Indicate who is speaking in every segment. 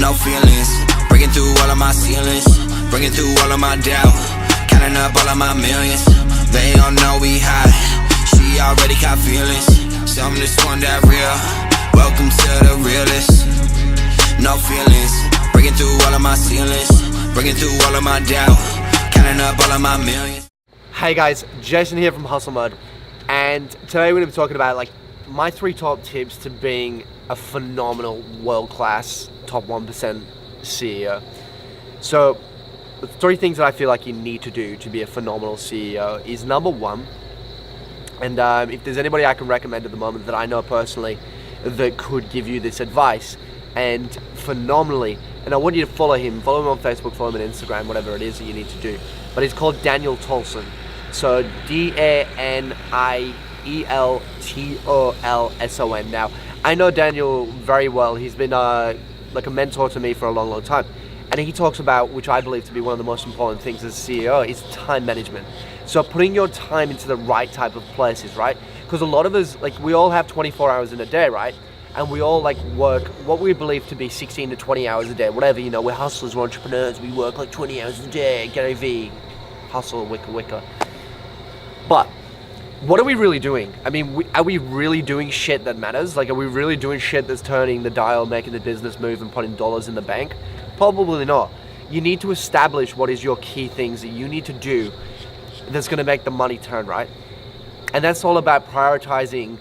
Speaker 1: no feelings. Breaking through all of my ceilings, bringing through all of my doubt, counting up all of my millions. They don't know we high, she already got feelings. Some just want that real, welcome to the realest. No feelings, breaking through all of my ceilings, bringing through all of my doubt, counting up all of my millions.
Speaker 2: Hey guys, Jason here from HustleMode, and today we're going to be talking about like my 3 top tips to being a phenomenal, world-class, top 1% CEO. So, the 3 things that I feel like you need to do to be a phenomenal CEO is number 1, and if there's anybody I can recommend at the moment that I know personally that could give you this advice, and phenomenally, and I want you to follow him on Facebook, follow him on Instagram, whatever it is that you need to do, but he's called Daniel Tolson. So DANIELTOLSON. Now, I know Daniel very well. He's been like a mentor to me for a long time. And he talks about, which I believe to be one of the most important things as a CEO, is time management. So putting your time into the right type of places, right? Because a lot of us, like we all have 24 hours in a day, right? And we all like work what we believe to be 16 to 20 hours a day, whatever, you know, we're hustlers, we're entrepreneurs, we work like 20 hours a day, Gary V, hustle, wicca. But what are we really doing? I mean, are we really doing shit that matters? Like, are we really doing shit that's turning the dial, making the business move and putting dollars in the bank? Probably not. You need to establish what is your key things that you need to do that's going to make the money turn, right? And that's all about prioritizing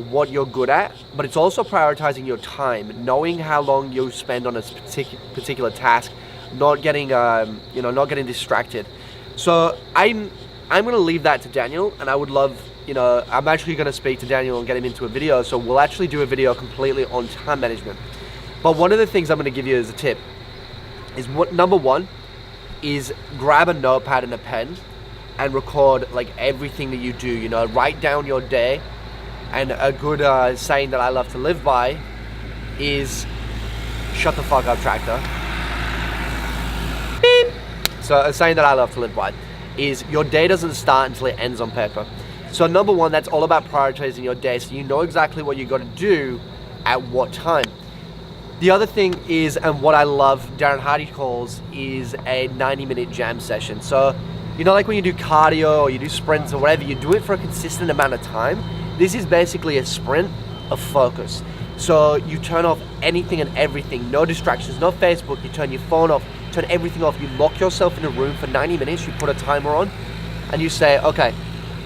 Speaker 2: what you're good at, but it's also prioritizing your time, knowing how long you spend on a particular task, not getting, not getting distracted. So I'm going to leave that to Daniel, and I would love, I'm actually going to speak to Daniel and get him into a video, so we'll actually do a video completely on time management. But one of the things I'm going to give you as a tip is number 1 is grab a notepad and a pen and record like everything that you do, write down your day. And a good saying that I love to live by is shut the fuck up, tractor. Beep. So a saying that I love to live by is your day doesn't start until it ends on paper. So number 1, that's all about prioritizing your day, so you know exactly what you got to do at what time. The other thing is, and what I love Darren Hardy calls, is a 90-minute jam session. So like when you do cardio or you do sprints or whatever, you do it for a consistent amount of time. This is basically a sprint of focus. So you turn off anything and everything, no distractions, no Facebook, you turn your phone off, turn everything off, you lock yourself in a room for 90 minutes, you put a timer on, and you say, okay,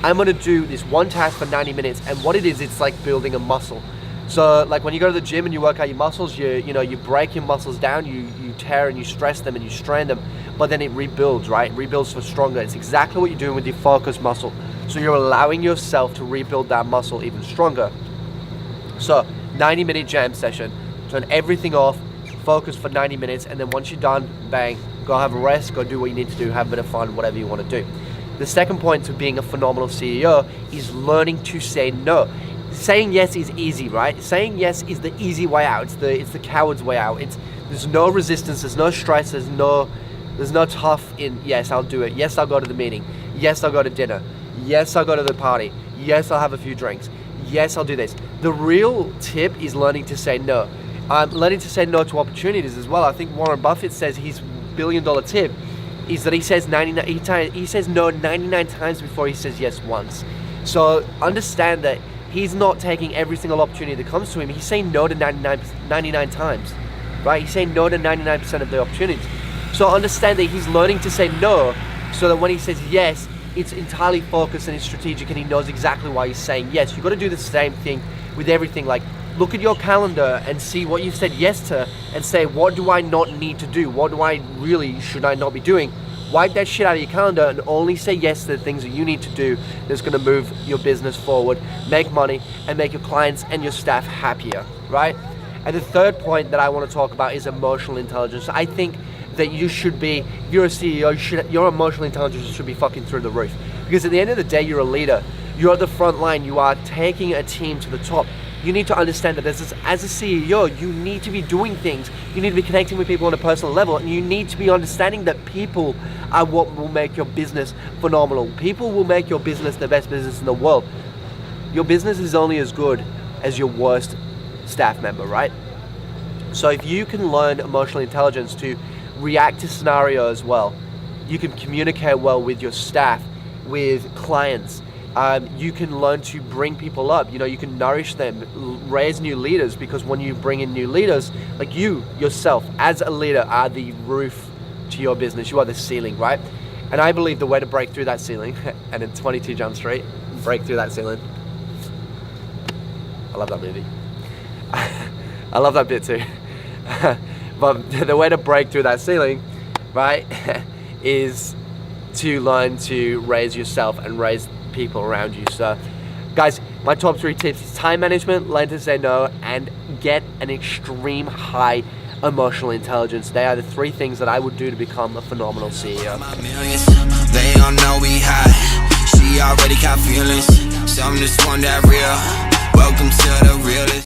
Speaker 2: I'm gonna do this one task for 90 minutes, and what it is, it's like building a muscle. So like when you go to the gym and you work out your muscles, you break your muscles down, you tear and you stress them and you strain them, but then it rebuilds, right? It rebuilds for stronger. It's exactly what you're doing with your focus muscle. So you're allowing yourself to rebuild that muscle even stronger. So 90-minute jam session, turn everything off, focus for 90 minutes, and then once you're done, bang, go have a rest, go do what you need to do, have a bit of fun, whatever you want to do. The second point to being a phenomenal CEO is learning to say no. Saying yes is easy, right? Saying yes is the easy way out. It's the coward's way out. There's no resistance, there's no stress, there's no tough in, yes, I'll do it. Yes, I'll go to the meeting. Yes, I'll go to dinner. Yes, I'll go to the party. Yes, I'll have a few drinks. Yes, I'll do this. The real tip is learning to say no. Learning to say no to opportunities as well. I think Warren Buffett says his $1 billion tip is that he says no 99 times before he says yes once. So understand that he's not taking every single opportunity that comes to him. He's saying no to 99 times, right? He's saying no to 99% of the opportunities. So understand that he's learning to say no, so that when he says yes, it's entirely focused and it's strategic, and he knows exactly why he's saying yes. You've got to do the same thing with everything. Like, look at your calendar and see what you've said yes to, and say, what do I not need to do? What should I not be doing? Wipe that shit out of your calendar and only say yes to the things that you need to do that's going to move your business forward, make money, and make your clients and your staff happier, right? And the third point that I want to talk about is emotional intelligence. I think that you should be, if you're a CEO, your emotional intelligence should be fucking through the roof. Because at the end of the day, you're a leader. You're at the front line. You are taking a team to the top. You need to understand that as a CEO, you need to be doing things. You need to be connecting with people on a personal level, and you need to be understanding that people are what will make your business phenomenal. People will make your business the best business in the world. Your business is only as good as your worst staff member, right? So if you can learn emotional intelligence to react to scenarios well, you can communicate well with your staff, with clients, you can learn to bring people up. You can nourish them, raise new leaders, because when you bring in new leaders, like you yourself as a leader are the roof to your business. You are the ceiling, right? And I believe the way to break through that ceiling, and in 22 Jump Street, break through that ceiling. I love that movie. I love that bit too. But the way to break through that ceiling, right, is to learn to raise yourself and raise people around you. So guys, my top 3 tips is time management, learn to say no, and get an extreme high emotional intelligence. They are the 3 things that I would do to become a phenomenal CEO.
Speaker 1: They don't know we high. She already got feelings. Some just want that real. Welcome to the realest.